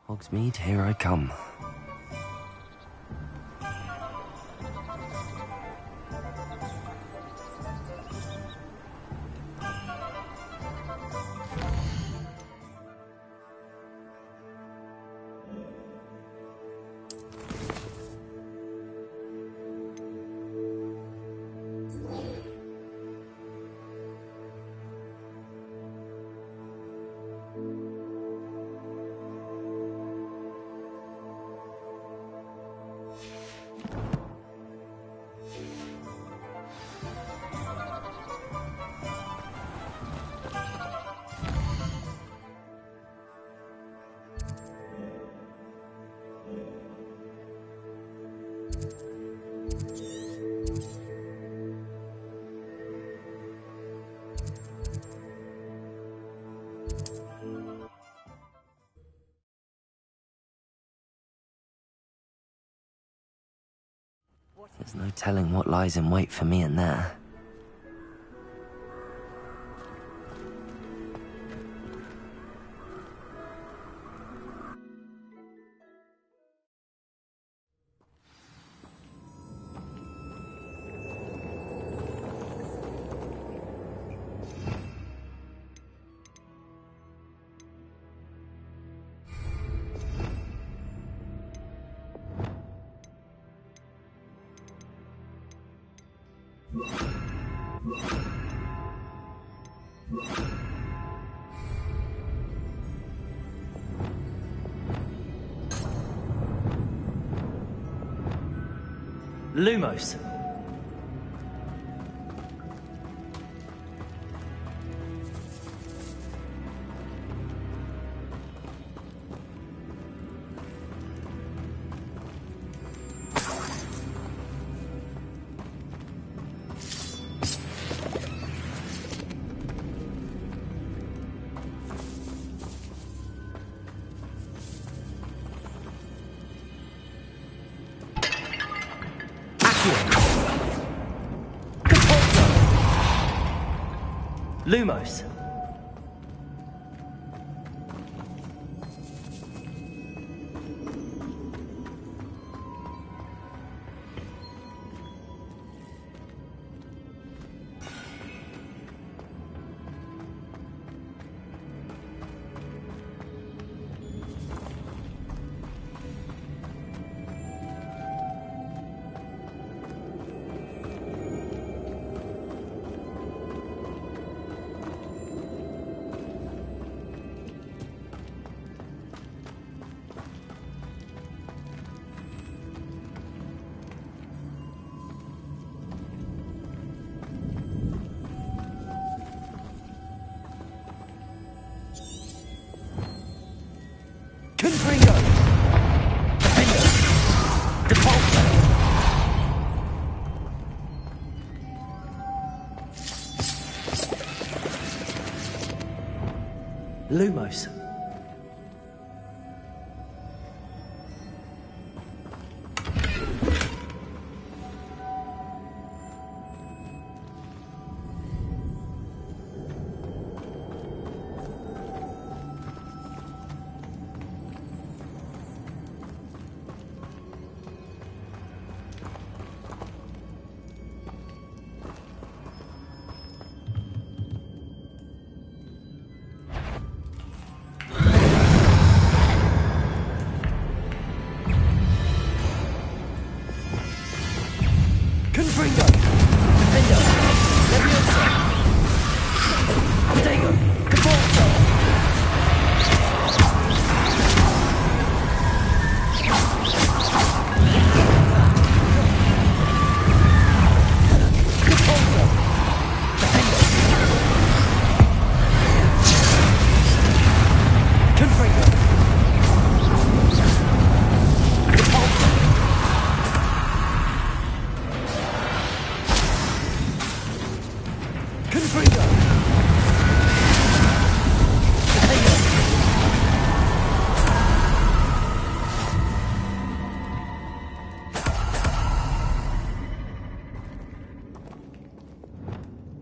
Hogsmeade, here I come. There's no telling what lies in wait for me in there. Lumos. Lumos. Lumos.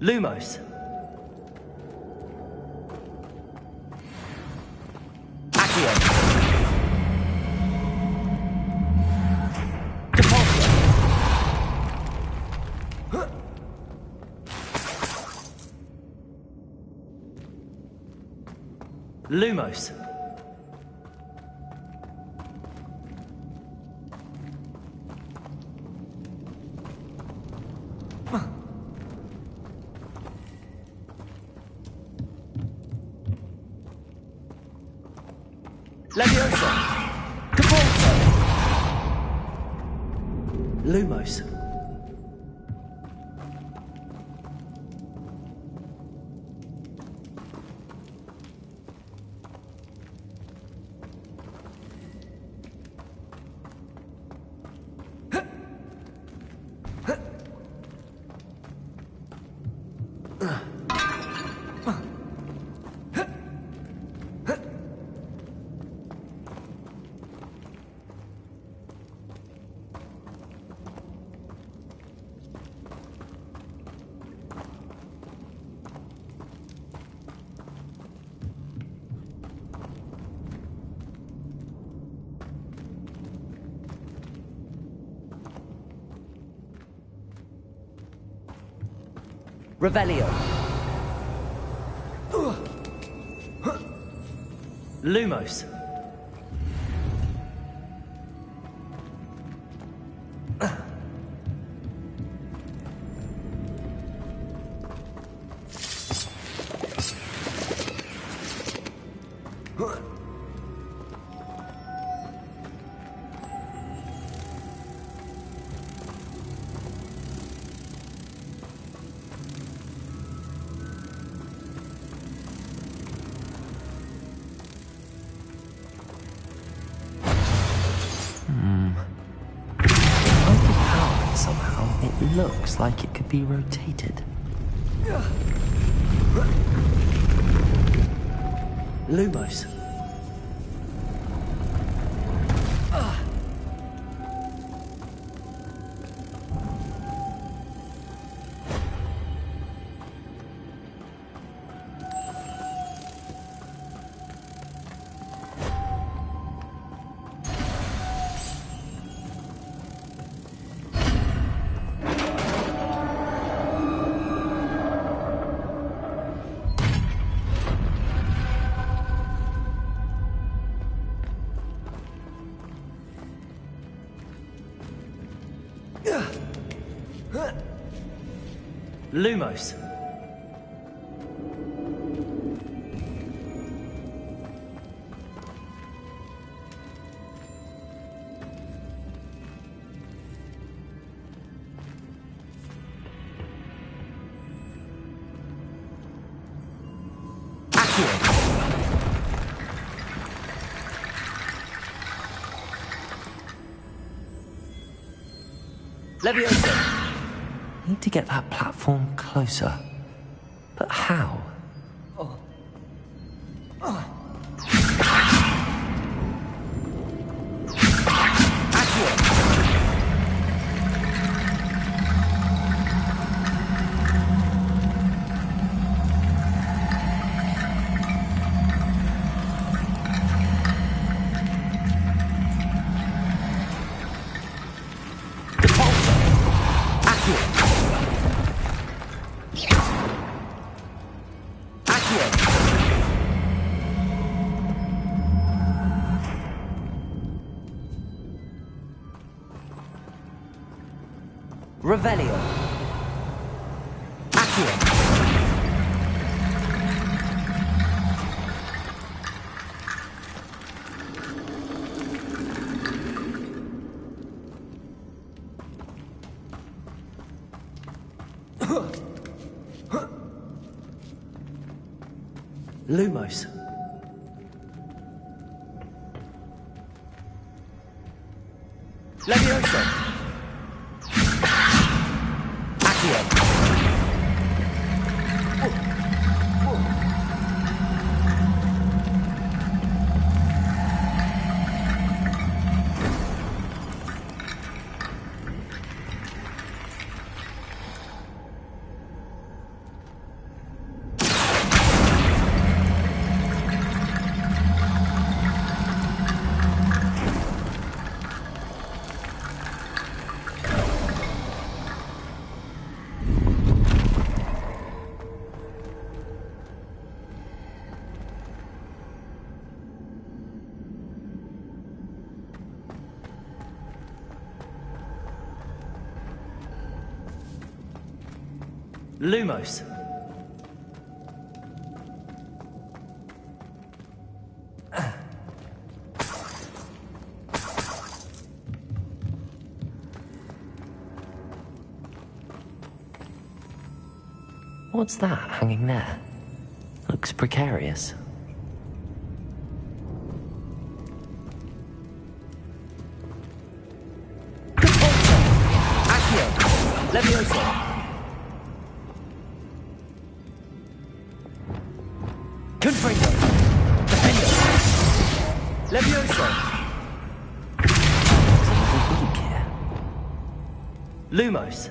Lumos. Accio. Lumos. Leviosa. Capulso. Lumos. Revelio. Lumos. It looks like it could be rotated. Lumos. Lumos. Leviosa. Need to get that platform closer. But how? Revelio. Accio. Lumos. Leviosa. Lumos. What's that hanging there? Looks precarious. Accio. Levioso. Confringo. Defendo. Levioso. Weak here. Lumos.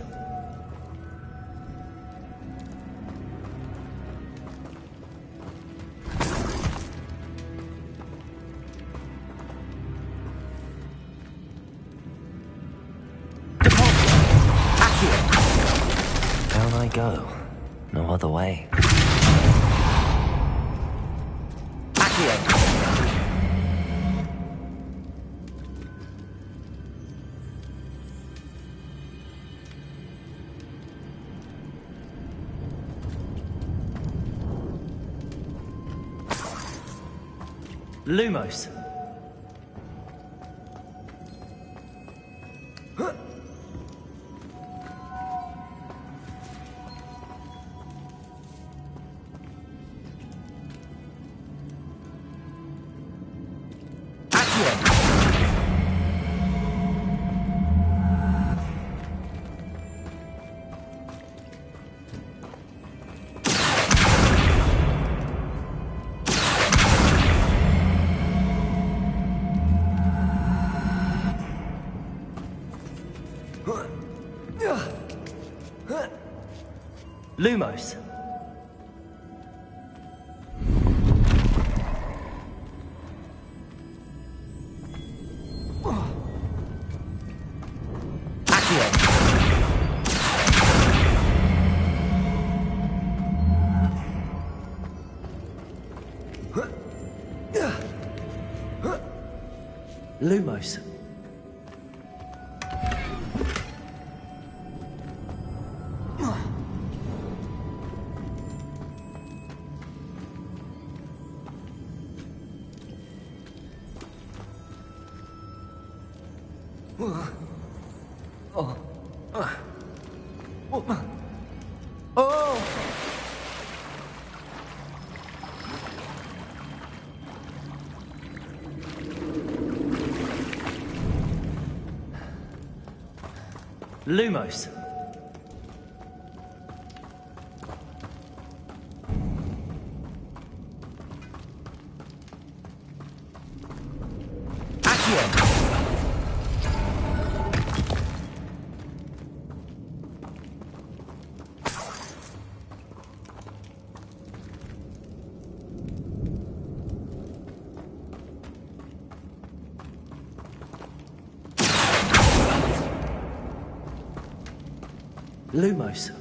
Down I go. No other way. Accio. Lumos. Lumos. Accio. Lumos. Lumos. Accio. Lumos.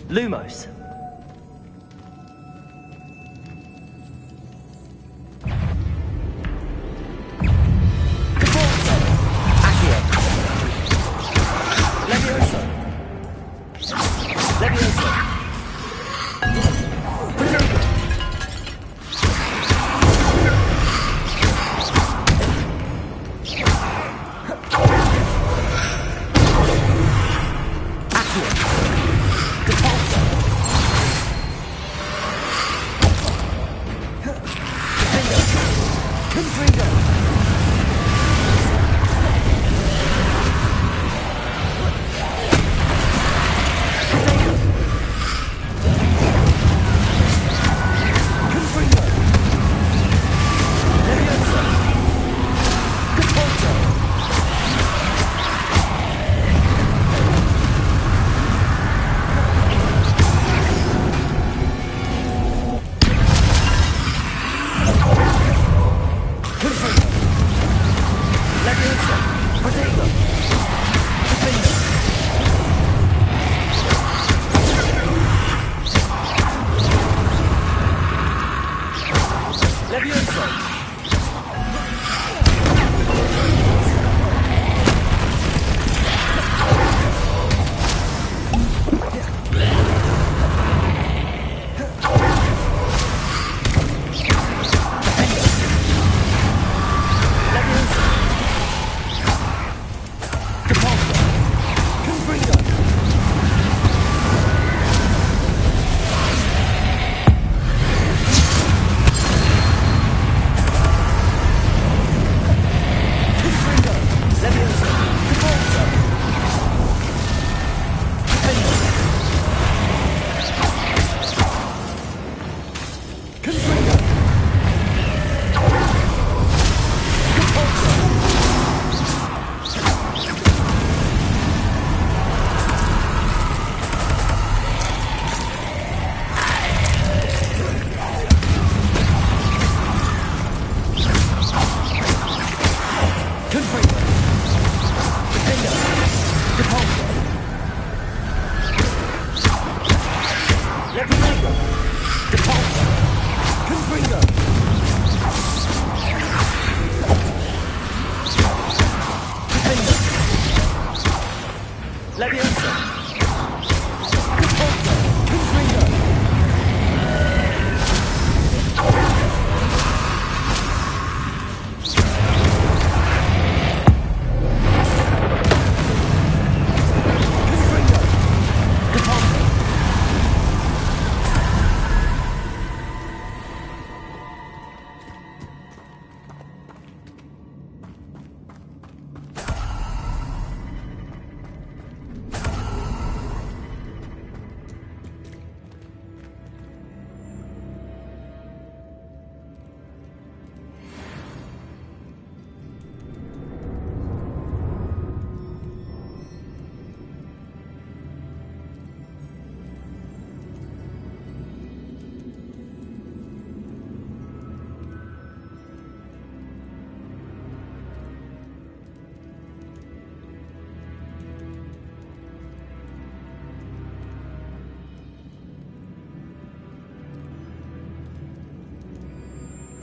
Lumos. Accio. Levioso. Levioso. Accio.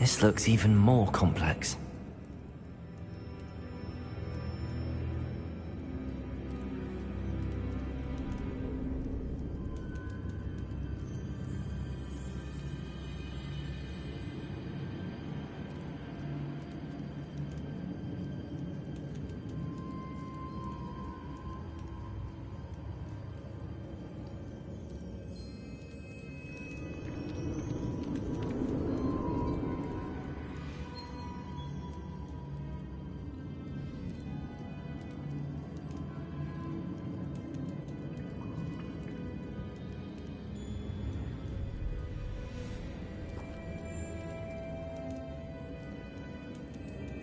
This looks even more complex.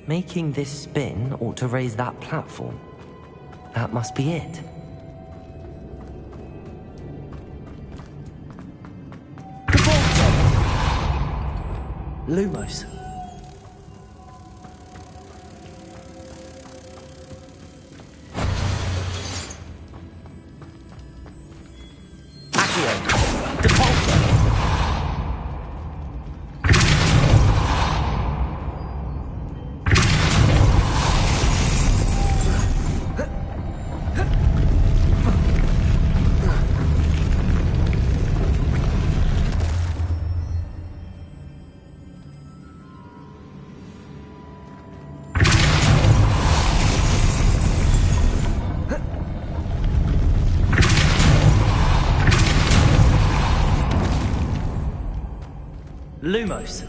Making this spin ought to raise that platform. That must be it. Lumos. Lumos.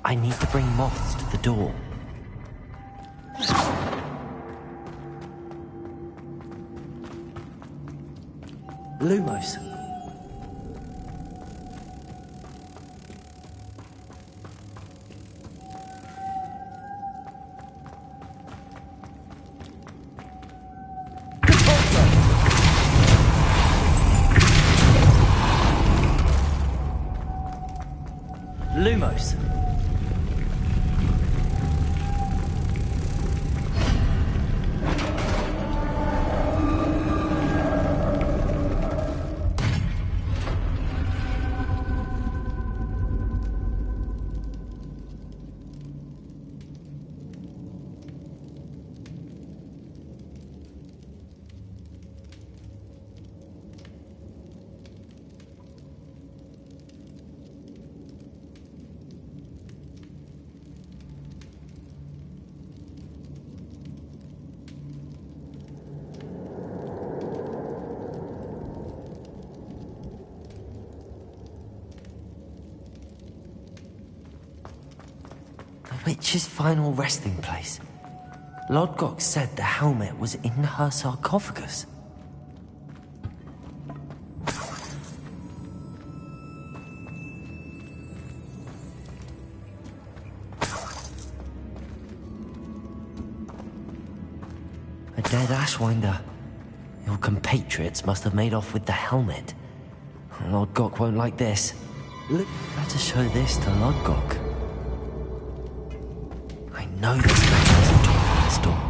I need to bring moths to the door. Lumos. Lumos. The witch's final resting place. Lodgok said the helmet was in her sarcophagus. A dead Ashwinder. Your compatriots must have made off with the helmet. Lodgok won't like this. Better show this to Lodgok. I know there's mechanism to open this door.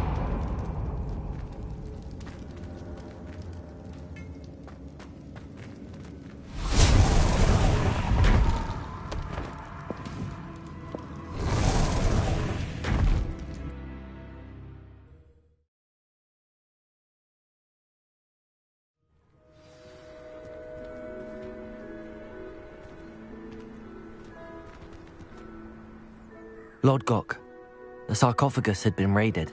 Lodgok. The sarcophagus had been raided.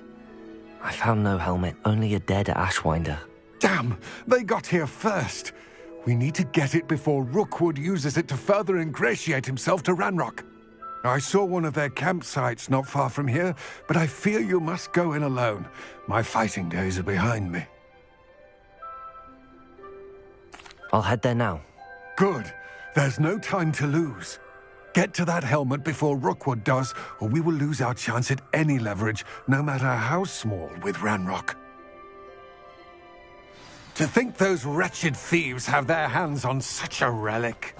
I found no helmet, only a dead Ashwinder. Damn! They got here first! We need to get it before Rookwood uses it to further ingratiate himself to Ranrock. I saw one of their campsites not far from here, but I fear you must go in alone. My fighting days are behind me. I'll head there now. Good. There's no time to lose. Get to that helmet before Rookwood does, or we will lose our chance at any leverage, no matter how small, with Ranrock. To think those wretched thieves have their hands on such a relic.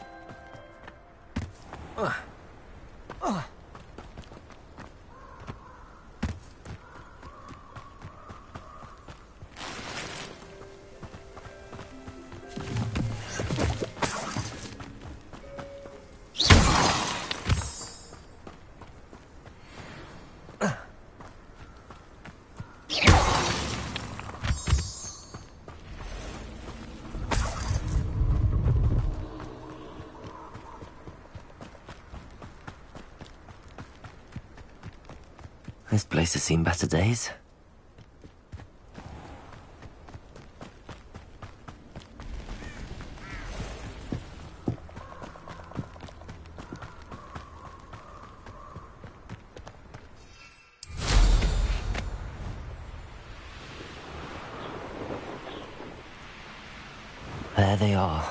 This place has seen better days. There they are.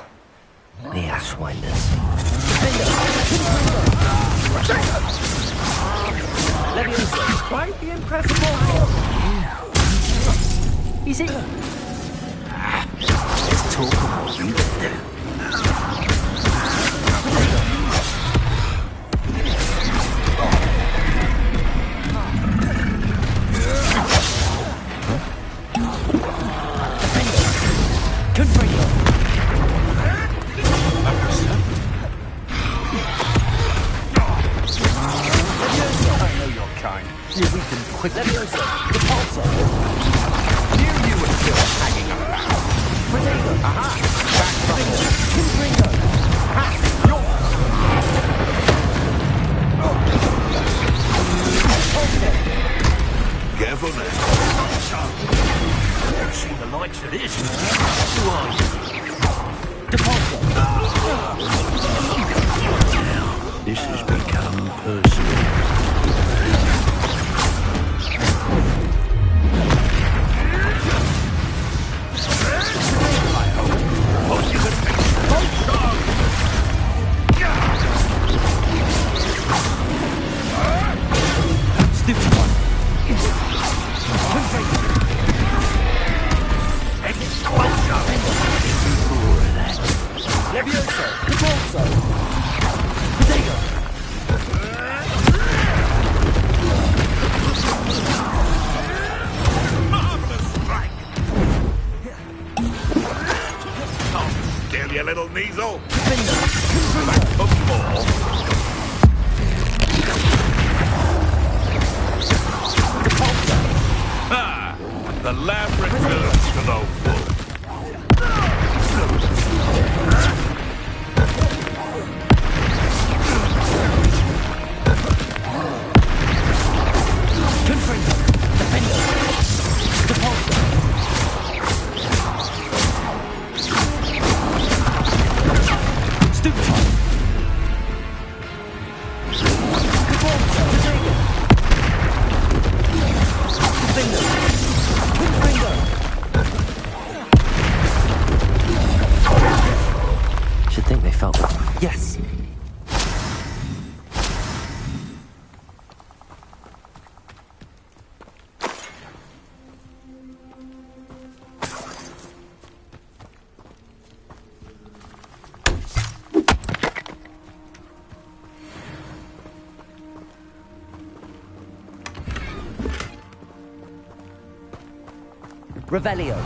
The Ashwinders. Quite the impressive horse. Is it? Let's talk about you then. Couldn't bring it. You weaken quickly. The pulsar. Knew you were still hanging around. Potato. Aha! Back Pinbringo. Ha! Careful now. I've never seen the likes of this. Who are you? The pulsar. This has become Some person. Stupid one. Levioso. Repulso. Potato. Marvelous strike! Oh, still, you little measle! Back for more! Ah! The lab returns to the wolf. Confringo. Defender. Repulso. Stupid one. Repulso. Potato. Defender. Confringo. Should think they felt that. Yes. Revelio.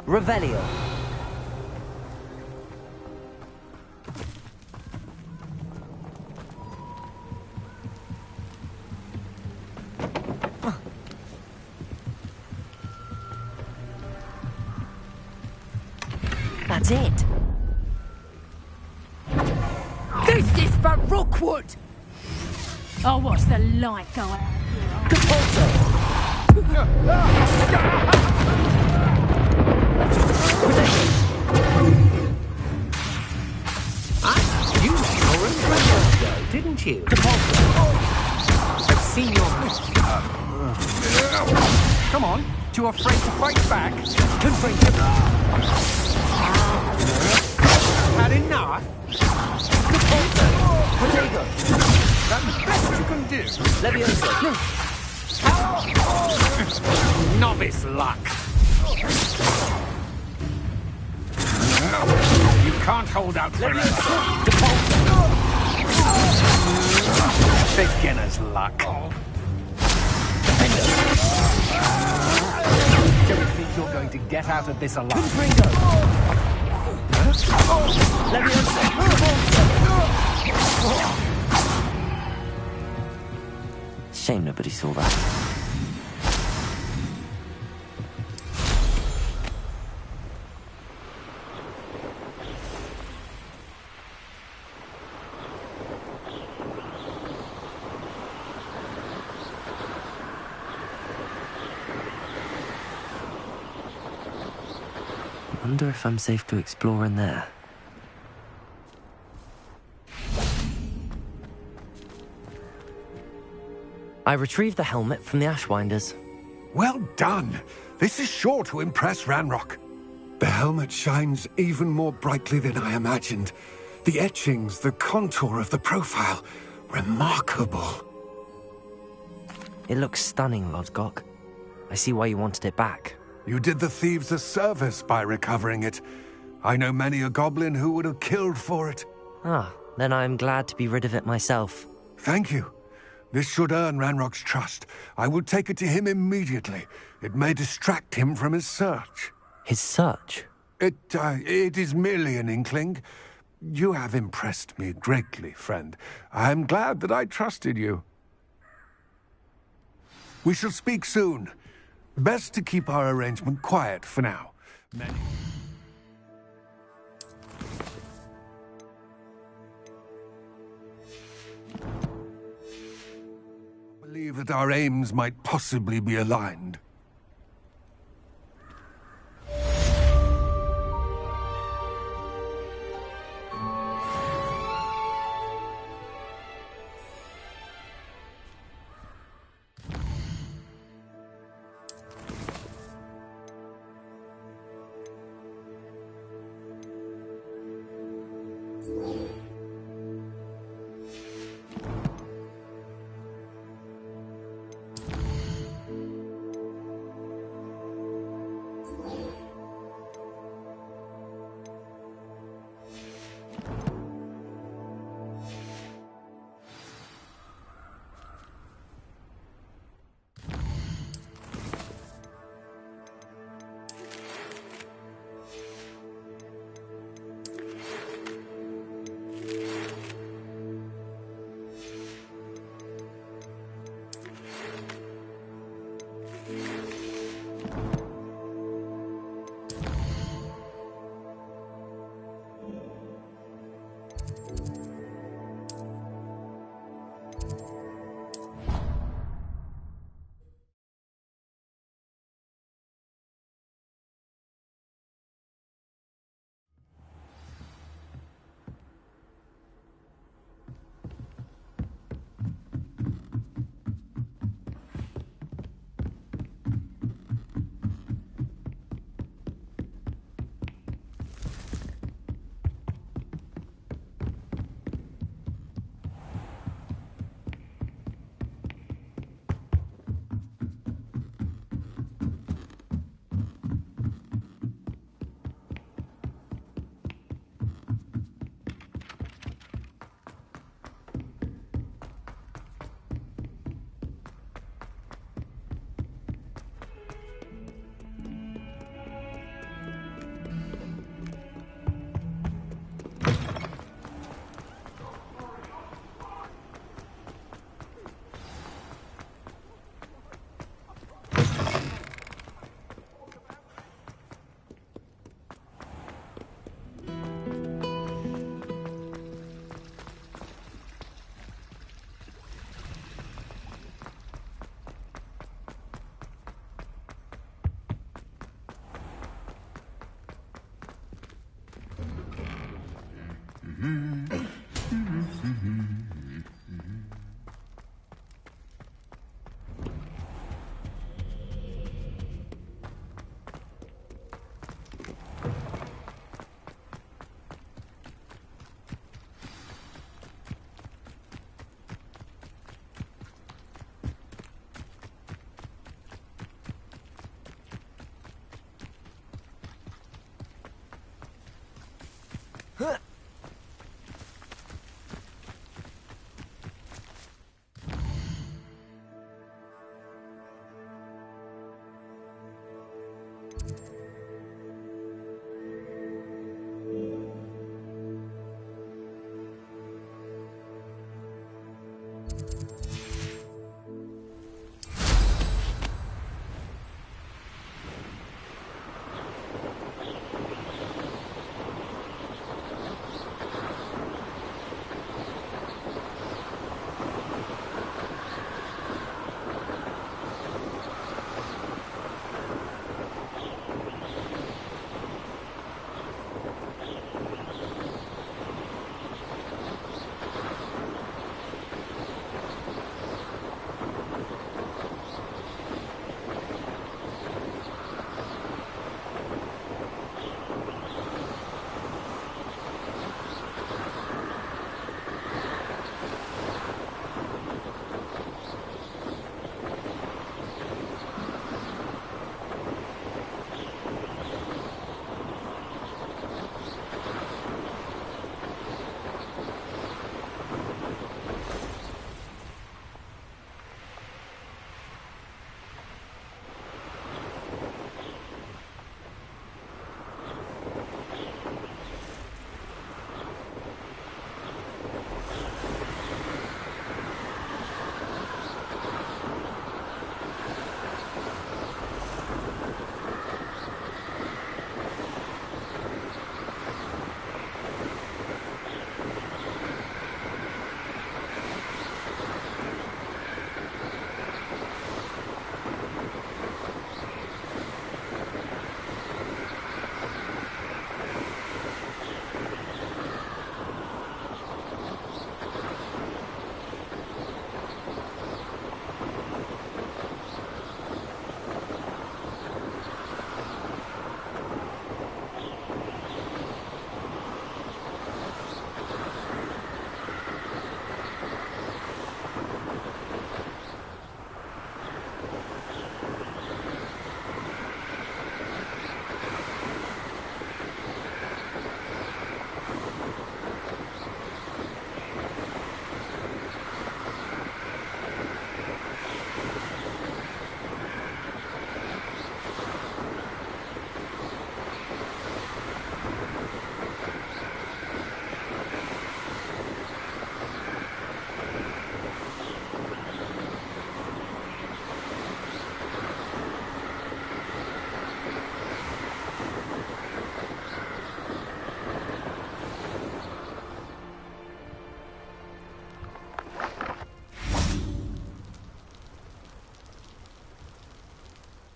Revelio. That's it. This is for Rookwood! Oh, what's the light go out here? Repulso. You let your impressions go, didn't you? I've seen your Come on. Too afraid to fight back? Confringo. had enough. Potato. That's the best you can do. Levioso. Novice luck. You can't hold out forever. Beginner's luck. Don't think you're going to get out of this alive. Confringo. Shame nobody saw that. Wonder if I'm safe to explore in there. I retrieved the helmet from the Ashwinders. Well done. This is sure to impress Ranrock. The helmet shines even more brightly than I imagined. The etchings, the contour of the profile. Remarkable. It looks stunning, Lodgok. I see why you wanted it back. You did the thieves a service by recovering it. I know many a goblin who would have killed for it. Ah, then I'm glad to be rid of it myself. Thank you. This should earn Ranrock's trust. I will take it to him immediately. It may distract him from his search. His search? It is merely an inkling. You have impressed me greatly, friend. I am glad that I trusted you. We shall speak soon. Best to keep our arrangement quiet for now. I believe that our aims might possibly be aligned.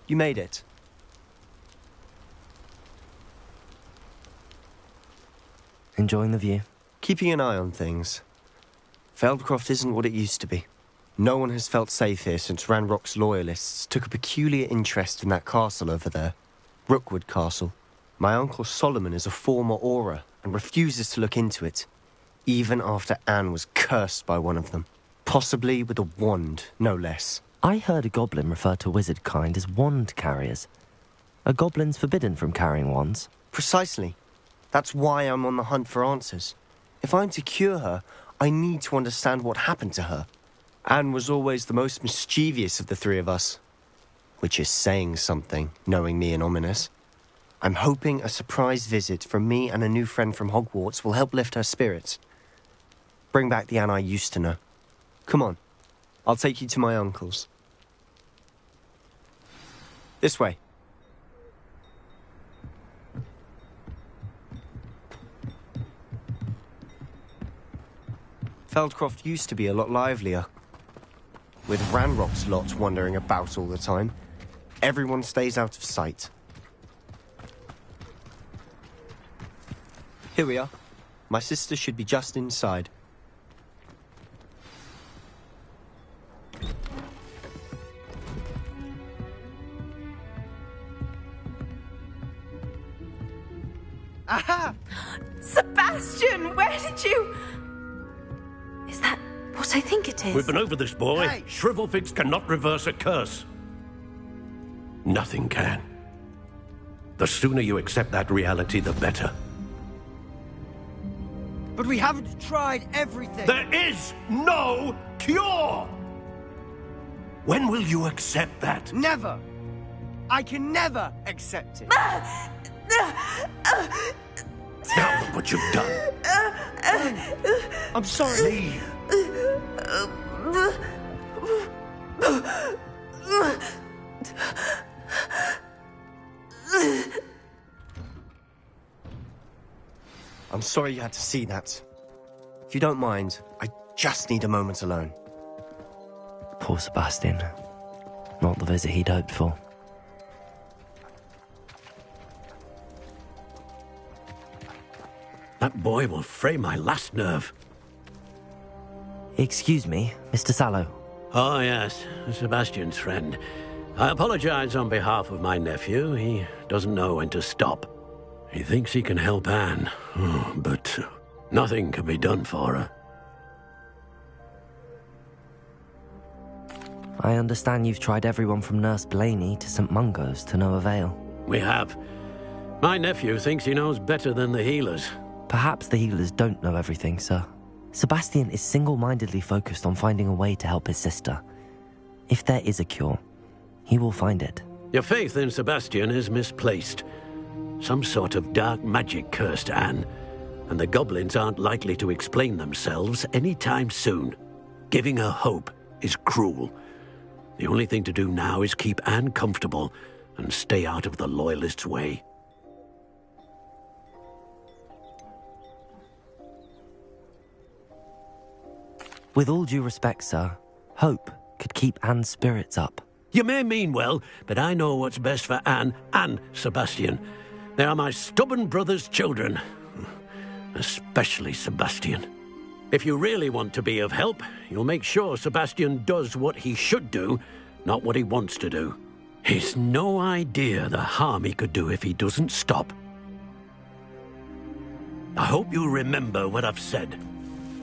You made it. Enjoying the view? Keeping an eye on things. Feldcroft isn't what it used to be. No one has felt safe here since Ranrock's loyalists took a peculiar interest in that castle over there. Rookwood Castle. My uncle Solomon is a former Auror and refuses to look into it, even after Anne was cursed by one of them. Possibly with a wand, no less. I heard a goblin refer to wizard kind as wand carriers. Are goblins forbidden from carrying wands? Precisely. That's why I'm on the hunt for answers. If I'm to cure her, I need to understand what happened to her. Anne was always the most mischievous of the three of us. Which is saying something, knowing me and Ominous. I'm hoping a surprise visit from me and a new friend from Hogwarts will help lift her spirits. Bring back the Anne I used to know. Come on. I'll take you to my uncle's. This way. Feldcroft used to be a lot livelier. With Ranrock's lot wandering about all the time, everyone stays out of sight. Here we are. My sister should be just inside. Aha! Sebastian, where did you... Is that what I think it is? We've been over this, boy. Hey. Shrivelfix cannot reverse a curse. Nothing can. The sooner you accept that reality, the better. But we haven't tried everything. There is no cure! When will you accept that? Never. I can never accept it. Now look what you've done. I'm sorry. Leave. I'm sorry you had to see that. If you don't mind, I just need a moment alone. Poor Sebastian. Not the visit he'd hoped for. That boy will fray my last nerve. Excuse me, Mr. Sallow. Oh, yes, Sebastian's friend. I apologize on behalf of my nephew. He doesn't know when to stop. He thinks he can help Anne, but nothing can be done for her. I understand you've tried everyone from Nurse Blaney to St. Mungo's to no avail. We have. My nephew thinks he knows better than the healers. Perhaps the healers don't know everything, sir. Sebastian is single-mindedly focused on finding a way to help his sister. If there is a cure, he will find it. Your faith in Sebastian is misplaced. Some sort of dark magic cursed Anne, and the goblins aren't likely to explain themselves anytime soon. Giving her hope is cruel. The only thing to do now is keep Anne comfortable and stay out of the Loyalists' way. With all due respect, sir, hope could keep Anne's spirits up. You may mean well, but I know what's best for Anne and Sebastian. They are my stubborn brother's children. Especially Sebastian. If you really want to be of help, you'll make sure Sebastian does what he should do, not what he wants to do. He's no idea the harm he could do if he doesn't stop. I hope you remember what I've said.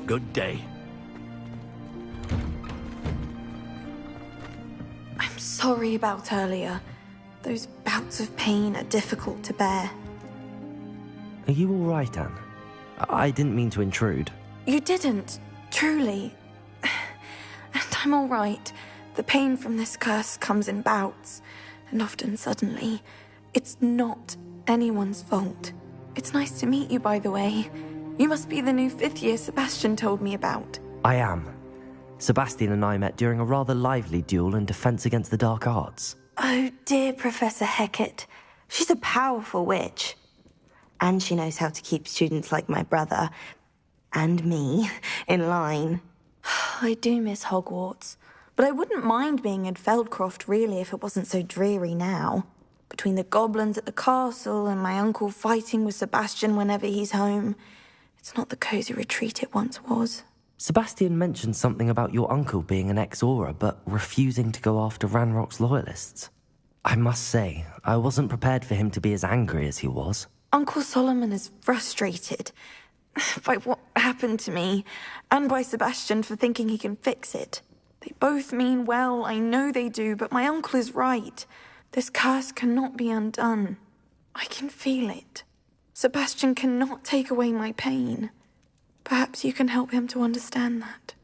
Good day. I'm sorry about earlier. Those bouts of pain are difficult to bear. Are you all right, Anne? I didn't mean to intrude. You didn't, truly. And I'm all right. The pain from this curse comes in bouts, and often suddenly. It's not anyone's fault. It's nice to meet you, by the way. You must be the new 5th year Sebastian told me about. I am. Sebastian and I met during a rather lively duel in defense against the dark arts. Oh, dear Professor Hecat. She's a powerful witch. And she knows how to keep students like my brother, and me, in line. I do miss Hogwarts. But I wouldn't mind being in Feldcroft, really, if it wasn't so dreary now. Between the goblins at the castle and my uncle fighting with Sebastian whenever he's home, it's not the cosy retreat it once was. Sebastian mentioned something about your uncle being an ex-Auror, but refusing to go after Ranrock's loyalists. I must say, I wasn't prepared for him to be as angry as he was. Uncle Solomon is frustrated by what happened to me, and by Sebastian for thinking he can fix it. They both mean well, I know they do, but my uncle is right. This curse cannot be undone. I can feel it. Sebastian cannot take away my pain. Perhaps you can help him to understand that.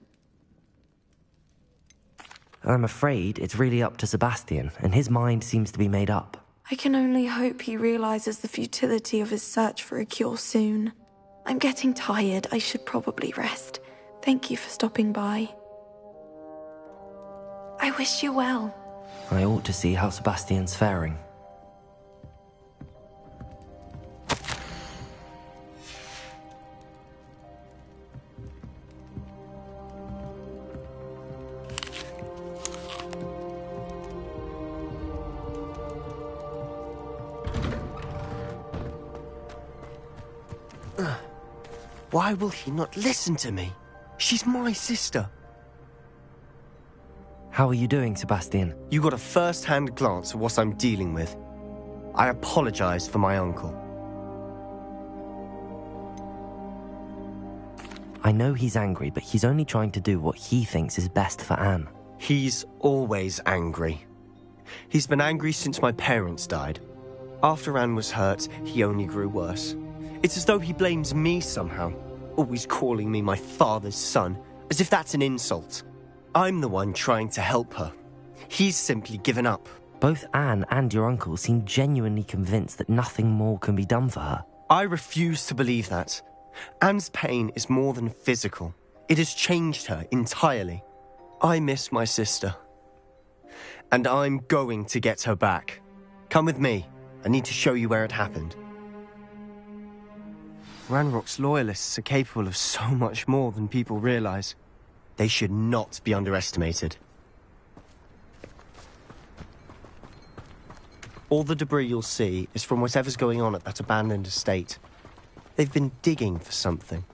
I'm afraid it's really up to Sebastian, and his mind seems to be made up. I can only hope he realizes the futility of his search for a cure soon. I'm getting tired. I should probably rest. Thank you for stopping by. I wish you well. I ought to see how Sebastian's faring. Why will he not listen to me? She's my sister. How are you doing, Sebastian? You got a first-hand glance at what I'm dealing with. I apologize for my uncle. I know he's angry, but he's only trying to do what he thinks is best for Anne. He's always angry. He's been angry since my parents died. After Anne was hurt, he only grew worse. It's as though he blames me somehow, always calling me my father's son, as if that's an insult. I'm the one trying to help her. He's simply given up. Both Anne and your uncle seem genuinely convinced that nothing more can be done for her. I refuse to believe that. Anne's pain is more than physical. It has changed her entirely. I miss my sister. And I'm going to get her back. Come with me. I need to show you where it happened. Ranrock's loyalists are capable of so much more than people realize. They should not be underestimated. All the debris you'll see is from whatever's going on at that abandoned estate. They've been digging for something.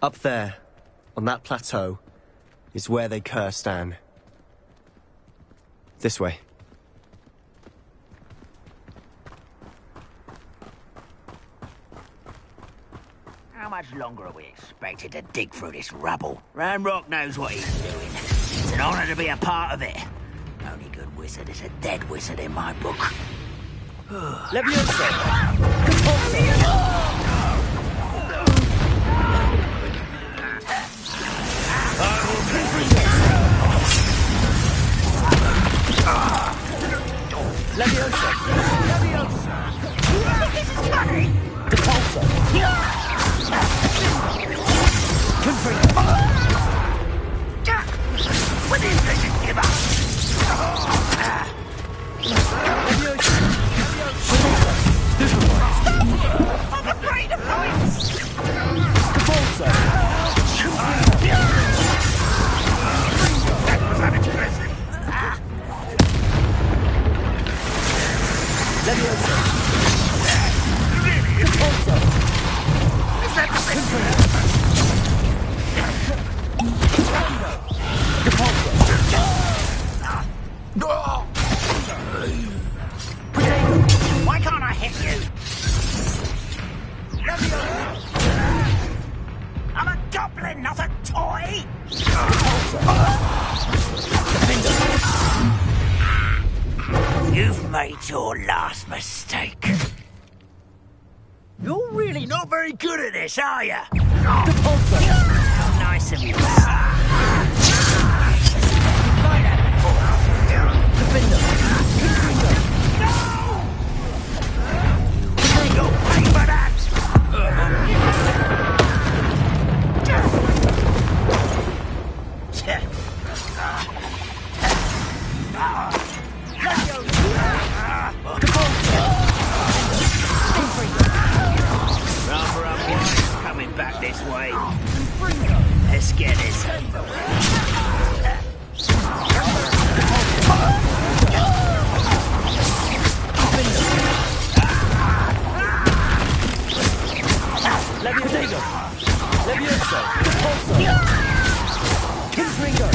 Up there, on that plateau, is where they cursed Anne. This way. How much longer are we expected to dig through this rubble? Ranrock knows what he's doing. It's an honor to be a part of it. Only good wizard is a dead wizard in my book. What is this? Give up! I'm afraid of heights! That was unimpressive. Is that the best? Why can't I hit you? I'm a goblin, not a toy! You've made your last mistake. You're really not very good at this, are you? How nice of you. You'll pay for that! Round for round one. scatters. Levioso! Levioso! Repulso! Kinsringer!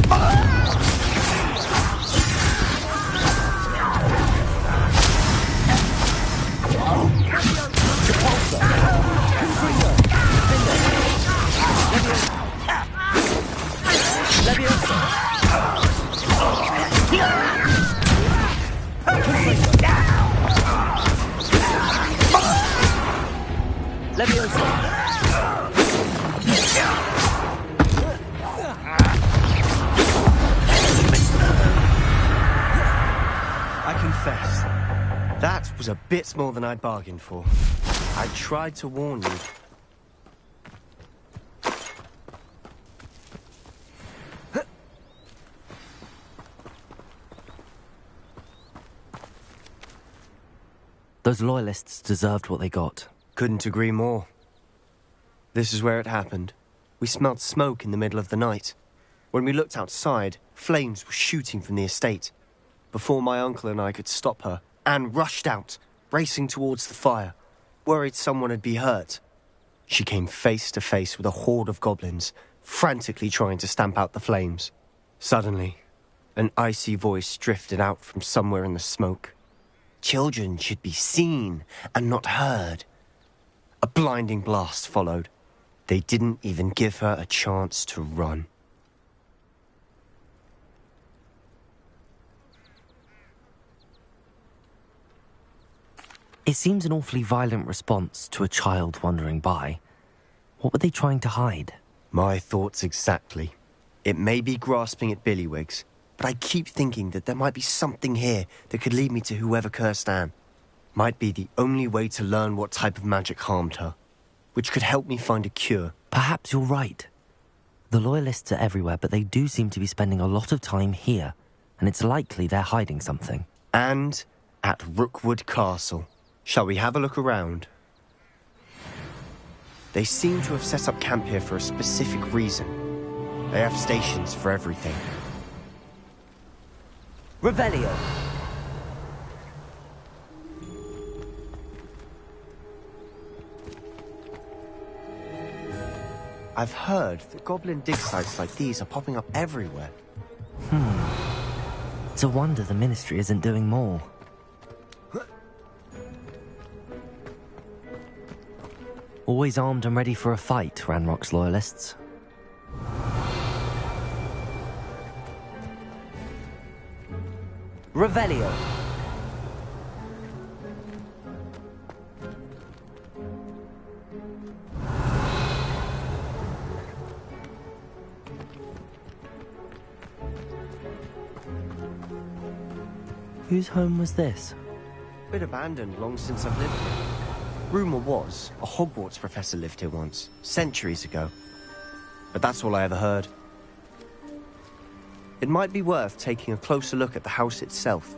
Repulso! Kinsringer! Levioso! Levioso! I confess, that was a bit more than I'd bargained for. I tried to warn you. Those loyalists deserved what they got. Couldn't agree more. This is where it happened. We smelled smoke in the middle of the night. When we looked outside, flames were shooting from the estate. Before my uncle and I could stop her, Anne rushed out, racing towards the fire, worried someone had been hurt. She came face to face with a horde of goblins, frantically trying to stamp out the flames. Suddenly, an icy voice drifted out from somewhere in the smoke. Children should be seen and not heard. A blinding blast followed. They didn't even give her a chance to run. It seems an awfully violent response to a child wandering by. What were they trying to hide? My thoughts exactly. It may be grasping at Billywigs, but I keep thinking that there might be something here that could lead me to whoever cursed Anne. Might be the only way to learn what type of magic harmed her, which could help me find a cure. Perhaps you're right. The Loyalists are everywhere, but they do seem to be spending a lot of time here, and it's likely they're hiding something. And at Rookwood Castle. Shall we have a look around? They seem to have set up camp here for a specific reason. They have stations for everything. Revelio! I've heard that goblin dig sites like these are popping up everywhere. It's a wonder the Ministry isn't doing more. Always armed and ready for a fight, Ranrock's Loyalists. Revelio! Whose home was this? Been abandoned long since I've lived here. Rumour was, a Hogwarts professor lived here once, centuries ago. But that's all I ever heard. It might be worth taking a closer look at the house itself.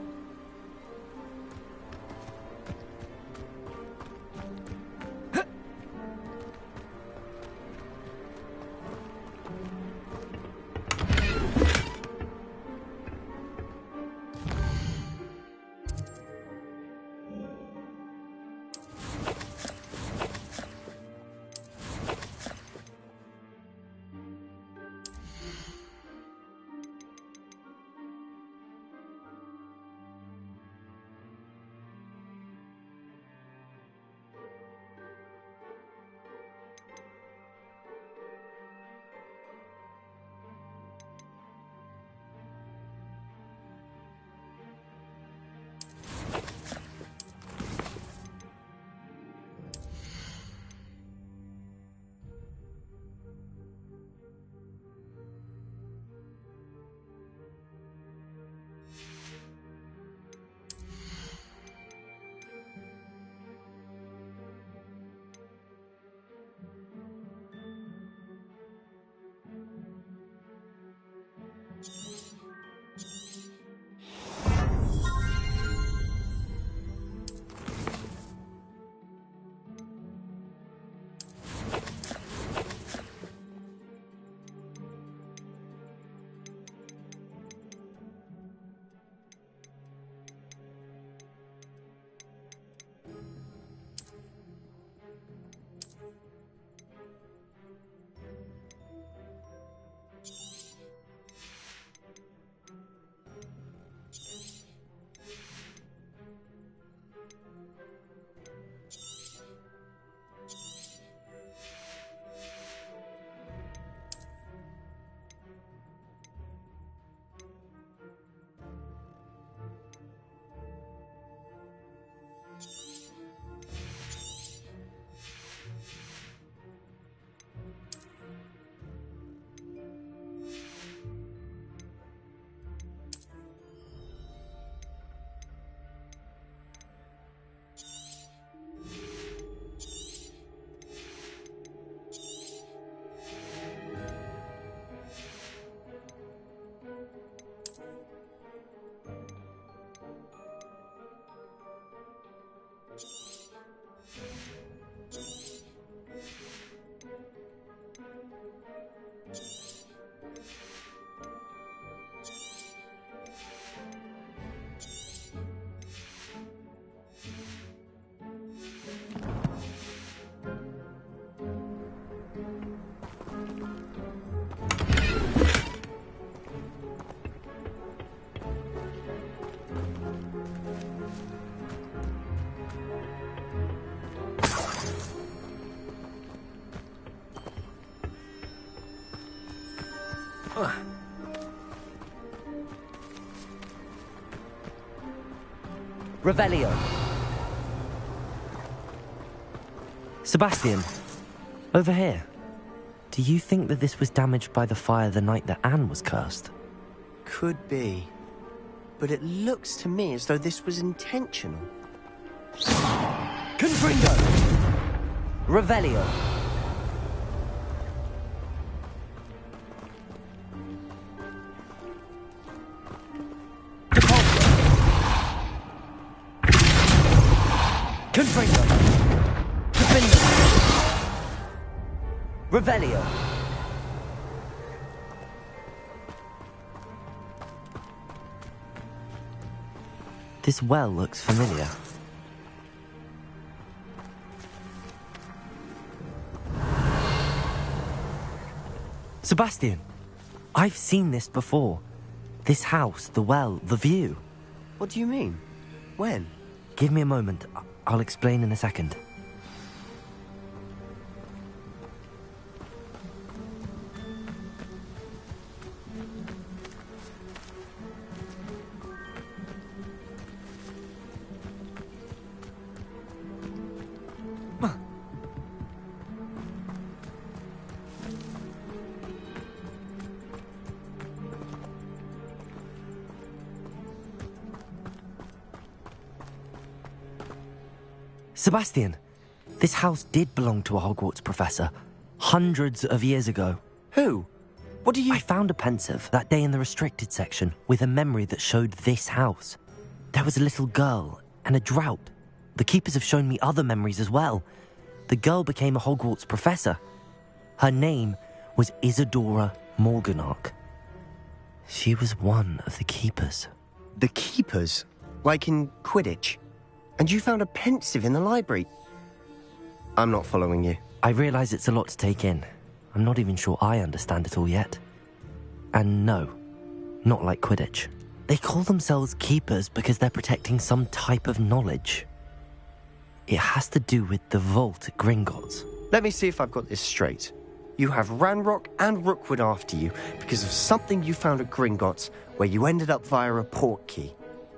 Revelio. Sebastian, over here. Do you think that this was damaged by the fire the night that Anne was cursed? Could be. But it looks to me as though this was intentional. Confringo! Revelio. Confringo! Confringo! Revelio! This well looks familiar. Sebastian, I've seen this before. This house, the well, the view. What do you mean? When? Give me a moment. I'll explain in a second. Sebastian, this house did belong to a Hogwarts professor, hundreds of years ago. Who? What do you... I found a pensive that day in the restricted section with a memory that showed this house. There was a little girl and a drought. The keepers have shown me other memories as well. The girl became a Hogwarts professor. Her name was Isadora Morganach. She was one of the keepers. The keepers? Like in Quidditch? And you found a pensive in the library? I'm not following you. I realise it's a lot to take in. I'm not even sure I understand it all yet. And no, not like Quidditch. They call themselves keepers because they're protecting some type of knowledge. It has to do with the vault at Gringotts. Let me see if I've got this straight. You have Ranrock and Rookwood after you because of something you found at Gringotts where you ended up via a port key.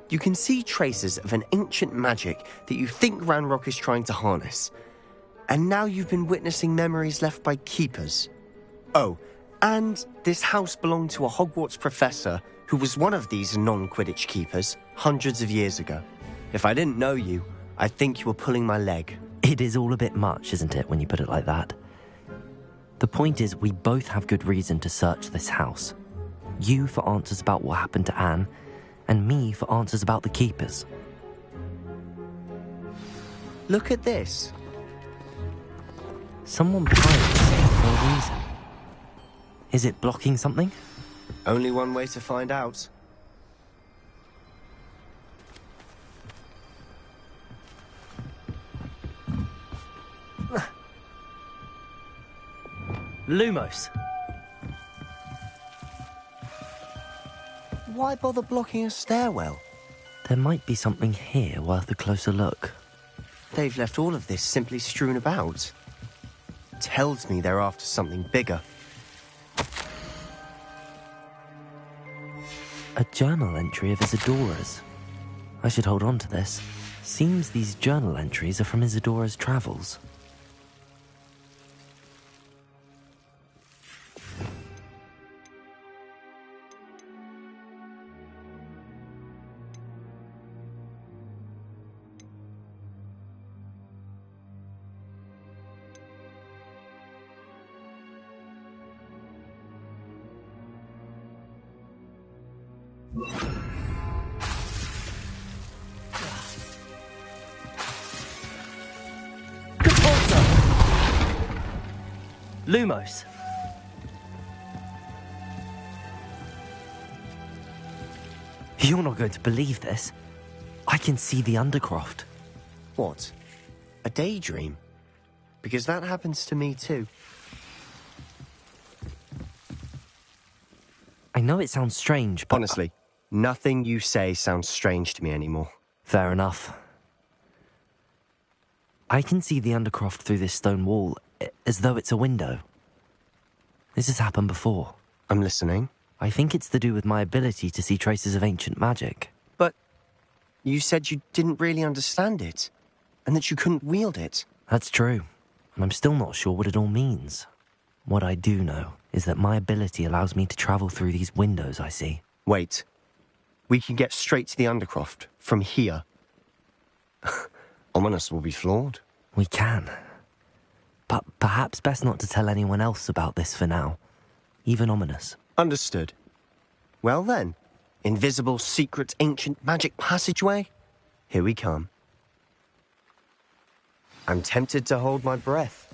You can see traces of an ancient magic that you think Ranrock is trying to harness. And now you've been witnessing memories left by keepers. Oh, and this house belonged to a Hogwarts professor who was one of these non-Quidditch keepers hundreds of years ago. If I didn't know you, I'd think you were pulling my leg. It is all a bit much, isn't it, when you put it like that? The point is, we both have good reason to search this house. You for answers about what happened to Anne, and me for answers about the keepers. Look at this. Someone piled this here for a reason. Is it blocking something? Only one way to find out. Lumos. Why bother blocking a stairwell? There might be something here worth a closer look. They've left all of this simply strewn about. Tells me they're after something bigger. A journal entry of Isadora's. I should hold on to this. Seems these journal entries are from Isadora's travels. Lumos. You're not going to believe this. I can see the Undercroft. What? A daydream? Because that happens to me too. I know it sounds strange, but... Honestly, nothing you say sounds strange to me anymore. Fair enough. I can see the Undercroft through this stone wall, as though it's a window. This has happened before. I'm listening. I think it's to do with my ability to see traces of ancient magic. But you said you didn't really understand it, and that you couldn't wield it. That's true, and I'm still not sure what it all means. What I do know is that my ability allows me to travel through these windows I see. Wait. We can get straight to the Undercroft from here. Ominous will be floored. We can. But perhaps best not to tell anyone else about this for now. Even Ominous. Understood. Well then, invisible, secret, ancient magic passageway? Here we come. I'm tempted to hold my breath.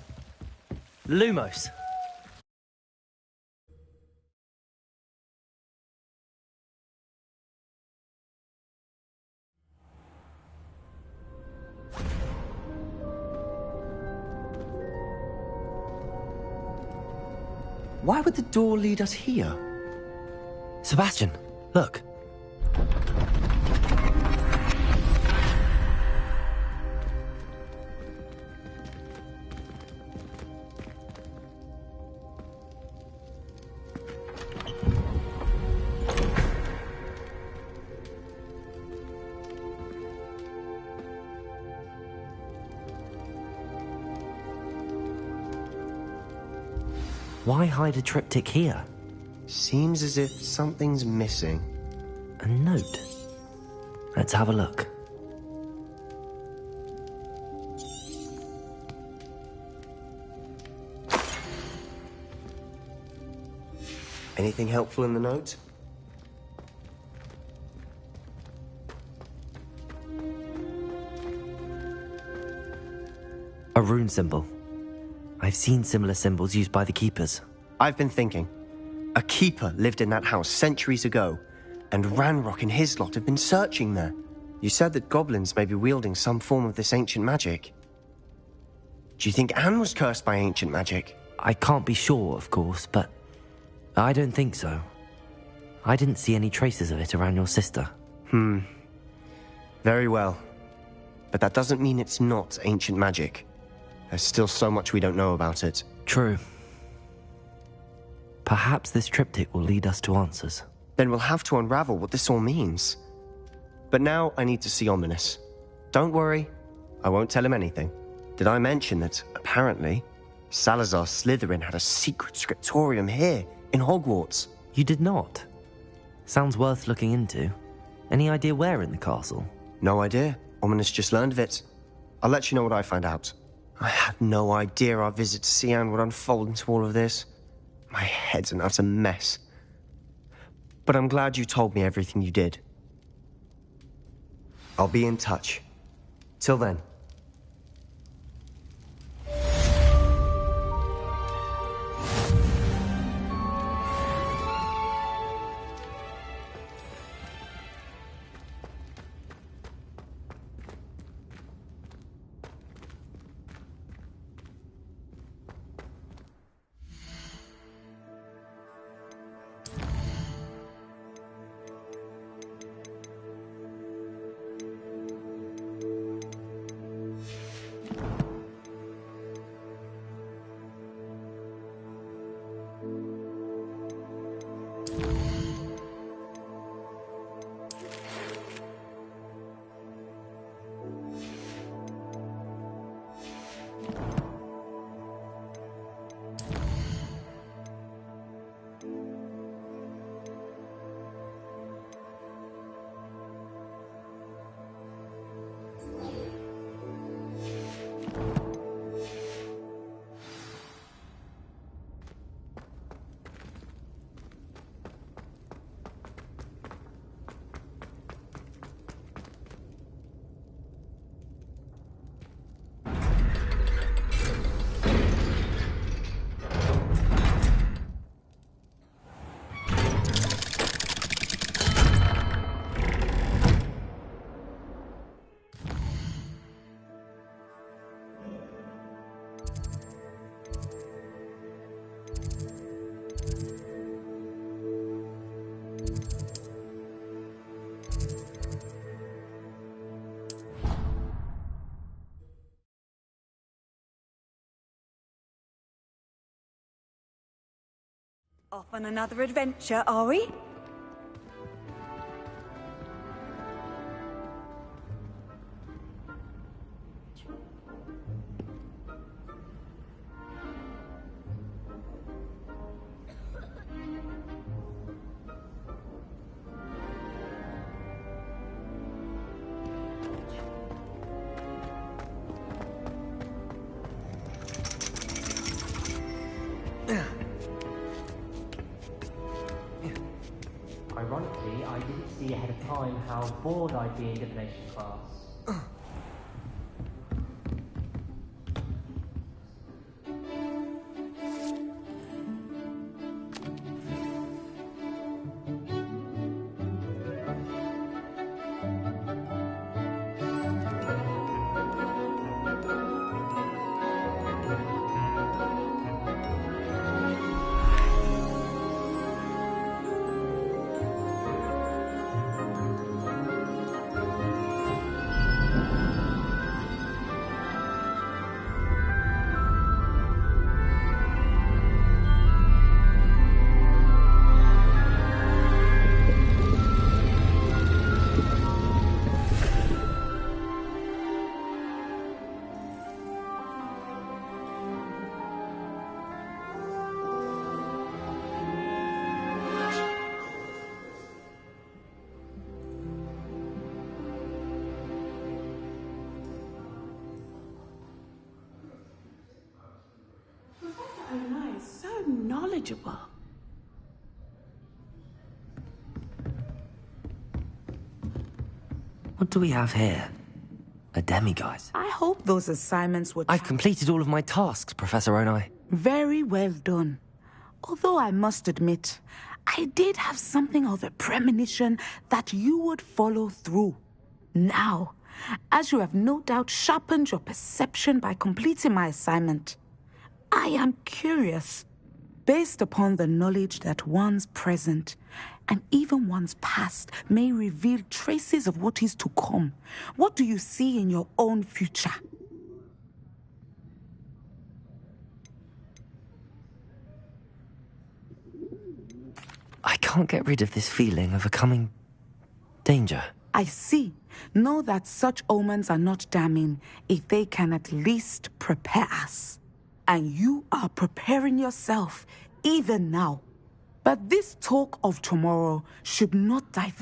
Lumos. Why would the door lead us here? Sebastian, look. Why hide a triptych here? Seems as if something's missing. A note. Let's have a look. Anything helpful in the note? A rune symbol. I've seen similar symbols used by the keepers. I've been thinking. A keeper lived in that house centuries ago, and Ranrock and his lot have been searching there. You said that goblins may be wielding some form of this ancient magic. Do you think Anne was cursed by ancient magic? I can't be sure, of course, but I don't think so. I didn't see any traces of it around your sister. Very well. But that doesn't mean it's not ancient magic. There's still so much we don't know about it. True. Perhaps this triptych will lead us to answers. Then we'll have to unravel what this all means. But now I need to see Ominous. Don't worry, I won't tell him anything. Did I mention that, apparently, Salazar Slytherin had a secret scriptorium here, in Hogwarts? You did not? Sounds worth looking into. Any idea where in the castle? No idea. Ominous just learned of it. I'll let you know what I find out. I had no idea our visit to Sian would unfold into all of this. My head's an utter mess. But I'm glad you told me everything you did. I'll be in touch. Till then. Off on another adventure, are we? Ironically, I didn't see ahead of time how bored I'd be in divination class. So knowledgeable. What do we have here? A demiguise. I hope those assignments were... I've completed all of my tasks, Professor Onai. Very well done. Although I must admit, I did have something of a premonition that you would follow through. Now, as you have no doubt sharpened your perception by completing my assignment, I am curious, based upon the knowledge that one's present and even one's past may reveal traces of what is to come. What do you see in your own future? I can't get rid of this feeling of a coming danger. I see. Know that such omens are not damning if they can at least prepare us. And you are preparing yourself even now. But this talk of tomorrow should not divert